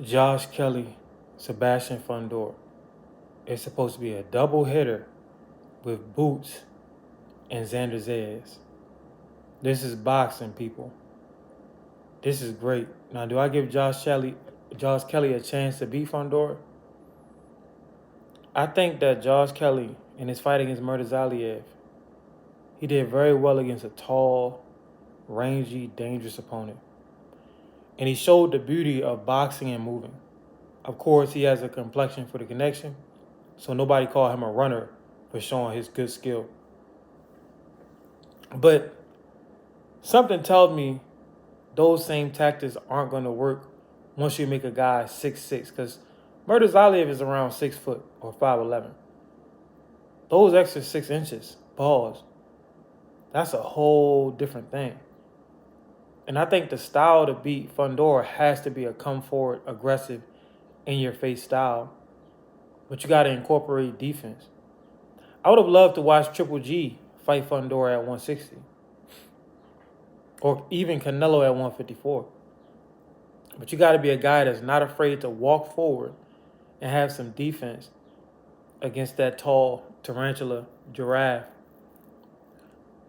Josh Kelly, Sebastian Fundora. It's supposed to be a double hitter with Boots and Xander Zayas. This is boxing, people. This is great. Now, do I give Josh Kelly a chance to beat Fundora? I think that Josh Kelly, in his fight against Murtazaliev, he did very well against a tall, rangy, dangerous opponent. And he showed the beauty of boxing and moving. Of course, he has a complexion for the connection, so nobody called him a runner for showing his good skill. But something tells me those same tactics aren't going to work once you make a guy 6'6", because Murtazaliev is around 6 foot or 5'11". Those extra 6 inches, pause, that's a whole different thing. And I think the style to beat Fundora has to be a come forward, aggressive, in your face style. But you got to incorporate defense. I would have loved to watch Triple G fight Fundora at 160. Or even Canelo at 154. But you got to be a guy that's not afraid to walk forward and have some defense against that tall tarantula giraffe.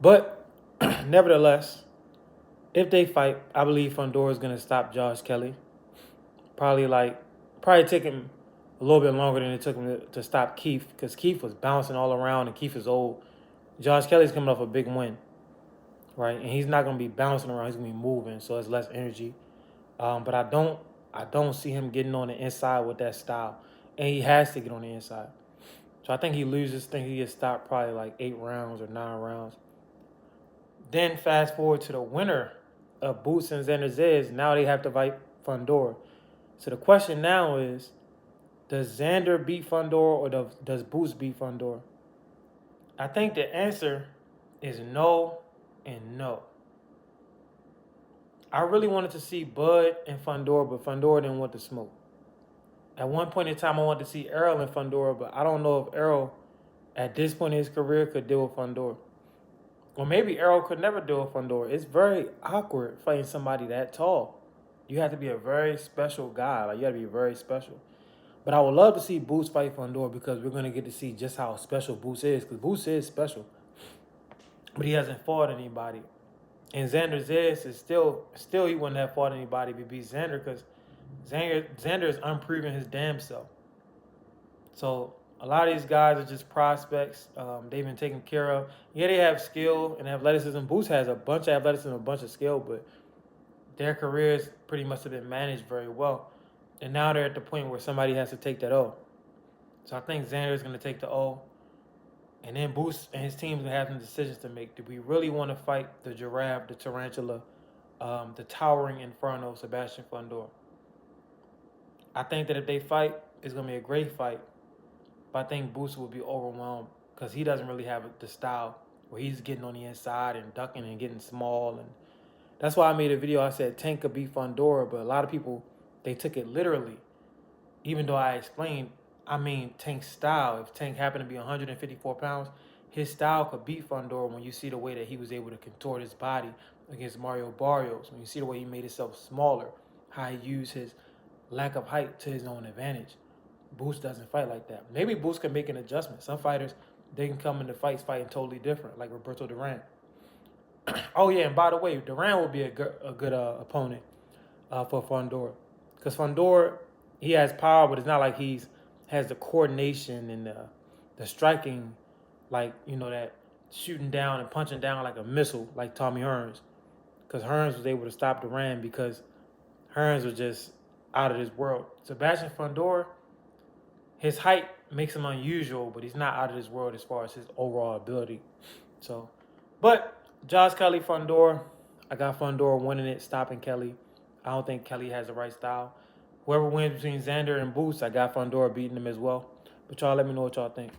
But nevertheless, if they fight, I believe Fundora is going to stop Josh Kelly. Probably take him a little bit longer than it took him to stop Keith, because Keith was bouncing all around and Keith is old. Josh Kelly's coming off a big win, right? And he's not going to be bouncing around. He's going to be moving, so it's less energy. But I don't see him getting on the inside with that style, and he has to get on the inside. So I think he loses. I think he gets stopped probably like 8 rounds or 9 rounds. Then fast forward to the winner of Boots and Xander Zayas. Now they have to fight Fundora. So the question now is, does Xander beat Fundora or does Boots beat Fundora? I think the answer is no and no. I really wanted to see Bud and Fundora, but Fundora didn't want to smoke. At one point in time, I wanted to see Errol and Fundora, but I don't know if Errol, at this point in his career, could deal with Fundora. Or maybe Errol could never deal with Fundora. It's very awkward fighting somebody that tall. You have to be a very special guy. Like, you got to be very special. But I would love to see Boots fight Fundora, because we're going to get to see just how special Boots is, because Boots is special. But he hasn't fought anybody. And Xander Zayas is still he wouldn't have fought anybody to beat Xander, because Xander is unproven his damn self. So a lot of these guys are just prospects. They've been taken care of. Yeah, they have skill and athleticism. Boots has a bunch of athleticism, a bunch of skill, but their careers pretty much have been managed very well. And now they're at the point where somebody has to take that O. So I think Xander is going to take the O. And then Boots and his team is going to have some decisions to make. Do we really want to fight the giraffe, the tarantula, the towering inferno, Sebastian Fundora? I think that if they fight, it's going to be a great fight. But I think Boots will be overwhelmed, because he doesn't really have the style where he's getting on the inside and ducking and getting small. And that's why I made a video. I said Tank could beat Fundora, but a lot of people, they took it literally. Even though I explained, I mean Tank's style. If Tank happened to be 154 pounds, his style could beat Fundora when you see the way that he was able to contort his body against Mario Barrios. When you see the way he made himself smaller, how he used his lack of height to his own advantage. Boots doesn't fight like that. Maybe Boots can make an adjustment. Some fighters, they can come into fights fighting totally different, like Roberto Duran. Oh, yeah, and by the way, Duran would be a good opponent for Fundora. Because Fundora, he has power, but it's not like he has the coordination and the striking, like, that shooting down and punching down like a missile, like Tommy Hearns. Because Hearns was able to stop Duran, because Hearns was just out of this world. Sebastian Fundora, his height makes him unusual, but he's not out of this world as far as his overall ability. So, but Josh Kelly, Fundora, I got Fundora winning it, stopping Kelly. I don't think Kelly has the right style. Whoever wins between Xander and Boots, I got Fundora beating him as well. But y'all let me know what y'all think.